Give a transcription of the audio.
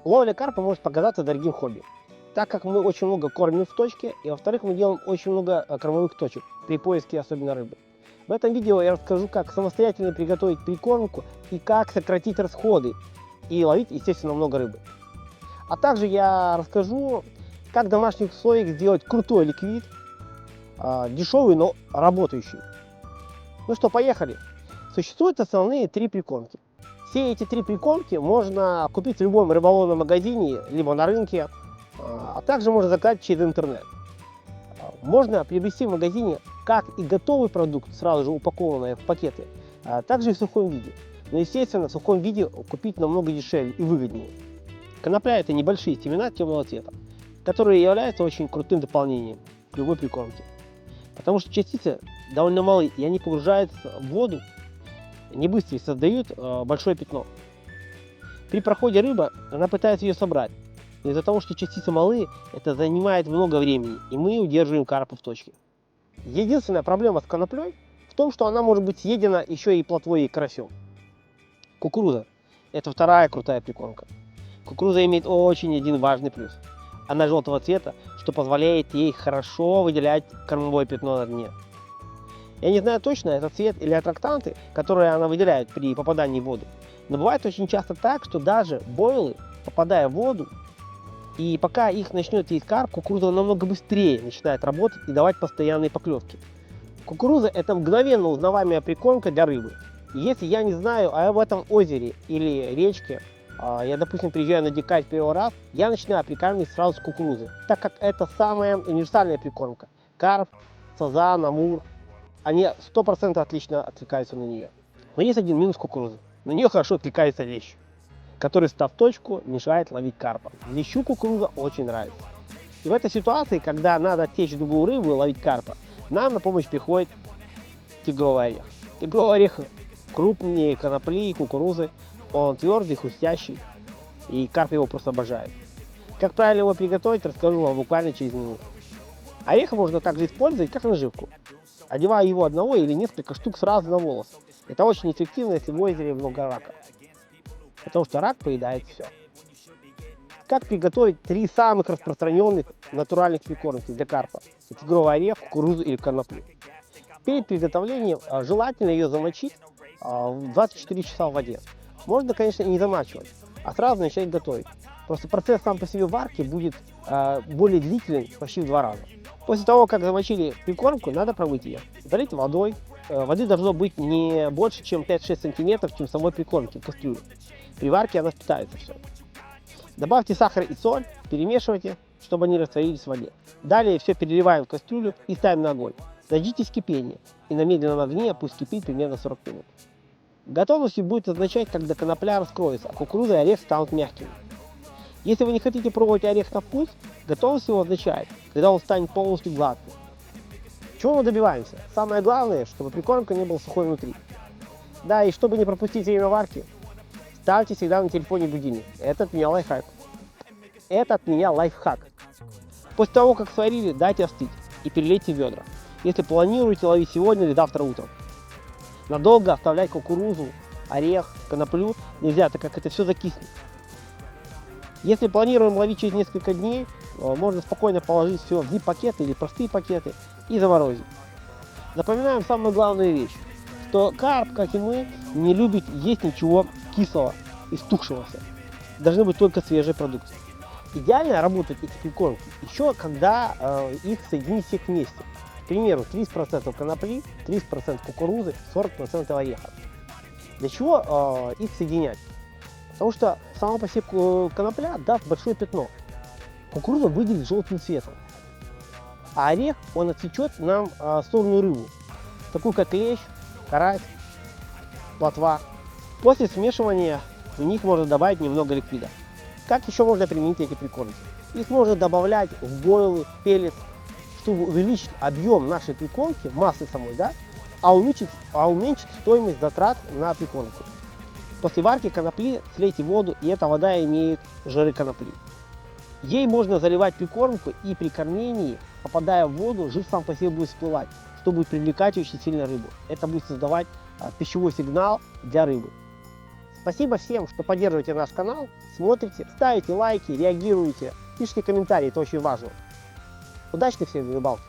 Ловля карпа может показаться дорогим хобби, так как мы очень много кормим в точке, и во-вторых, мы делаем очень много кормовых точек при поиске особенно рыбы. В этом видео я расскажу, как самостоятельно приготовить прикормку и как сократить расходы и ловить, естественно, много рыбы. А также я расскажу, как в домашних условиях сделать крутой ликвид, дешевый, но работающий. Ну что, поехали. Существуют основные три прикормки. Все эти три прикормки можно купить в любом рыболовном магазине, либо на рынке, а также можно заказать через интернет. Можно приобрести в магазине как и готовый продукт, сразу же упакованный в пакеты, а также и в сухом виде. Но, естественно, в сухом виде купить намного дешевле и выгоднее. Конопля – это небольшие семена темного цвета, которые являются очень крутым дополнением к любой прикормке. Потому что частицы довольно малы, и они погружаются в воду не быстро и создают большое пятно. При проходе рыба, она пытается ее собрать. Но из-за того, что частицы малые, это занимает много времени, и мы удерживаем карпа в точке. Единственная проблема с коноплей в том, что она может быть съедена еще и плотвой и карасем. Кукуруза – это вторая крутая прикормка. Кукуруза имеет очень один важный плюс. Она желтого цвета, что позволяет ей хорошо выделять кормовое пятно на дне. Я не знаю точно, это цвет или аттрактанты, которые она выделяет при попадании в воду. Но бывает очень часто так, что даже бойлы, попадая в воду, и пока их начнет есть карп, кукуруза намного быстрее начинает работать и давать постоянные поклевки. Кукуруза – это мгновенно узнаваемая прикормка для рыбы. И если я не знаю об этом озере или речке, я, допустим, приезжаю на дикарь первый раз, я начинаю прикармливать сразу с кукурузы, так как это самая универсальная прикормка. Карп, сазан, амур, они 100% отлично откликаются на нее. Но есть один минус кукурузы. На нее хорошо откликается лещ, который, став точку, мешает ловить карпа. Лещу кукуруза очень нравится. И в этой ситуации, когда надо отсечь другую рыбу и ловить карпа, нам на помощь приходит тигровый орех. Тигровый орех крупнее конопли и кукурузы. Он твердый, хрустящий, и карп его просто обожает. Как правильно его приготовить, расскажу вам буквально через минуту. Орех можно также использовать как наживку, одевая его одного или несколько штук сразу на волос. Это очень эффективно, если в озере много рака, потому что рак поедает все. Как приготовить три самых распространенных натуральных прикормки для карпа: тигровый орех, кукурузу или коноплю. Перед приготовлением желательно ее замочить в 24 часа в воде. Можно, конечно, и не замачивать, а сразу начать готовить. Просто процесс сам по себе варки будет более длительный почти в 2 раза. После того, как замочили прикормку, надо промыть ее. Залить водой. Воды должно быть не больше, чем 5-6 см, чем самой прикормки в кастрюле. При варке она впитается все. Добавьте сахар и соль, перемешивайте, чтобы они растворились в воде. Далее все переливаем в кастрюлю и ставим на огонь. Дождитесь кипения, и на медленном огне пусть кипит примерно 40 минут. Готовностью будет означать, когда конопля раскроется, а кукуруза и орех станут мягкими. Если вы не хотите пробовать орех на вкус, готовность его означает, когда он станет полностью гладким. Чего мы добиваемся? Самое главное, чтобы прикормка не была сухой внутри. Да, и чтобы не пропустить время варки, ставьте всегда на телефоне будильник. Это от меня лайфхак. После того, как сварили, дайте остыть и перелейте в ведра, если планируете ловить сегодня или завтра утром. Надолго оставлять кукурузу, орех, коноплю нельзя, так как это все закиснет. Если планируем ловить через несколько дней, можно спокойно положить все в zip-пакеты или простые пакеты и заморозить. Напоминаем самую главную вещь, что карп, как и мы, не любит есть ничего кислого и стухшегося. Должны быть только свежие продукты. Идеально работают эти прикормки еще когда их соединить всех вместе. К примеру, 30% конопли, 30% кукурузы, 40% ореха. Для чего их соединять? Потому что сама по себе конопля даст большое пятно. Кукуруза выделит желтым цветом. А орех, он отсечет нам сорную рыбу, такую как лещ, карась, плотва. После смешивания в них можно добавить немного ликвида. Как еще можно применить эти прикормки? Их можно добавлять в бойлы, пеллет, чтобы увеличить объем нашей прикормки, массы самой, да, а уменьшить стоимость затрат на прикормку. После варки конопли слейте воду, и эта вода имеет жиры конопли. Ей можно заливать прикормку, и при кормлении, попадая в воду, жир сам по себе будет всплывать, что будет привлекать очень сильно рыбу. Это будет создавать пищевой сигнал для рыбы. Спасибо всем, что поддерживаете наш канал, смотрите, ставите лайки, реагируете, пишите комментарии, это очень важно. Удачной всем рыбалки!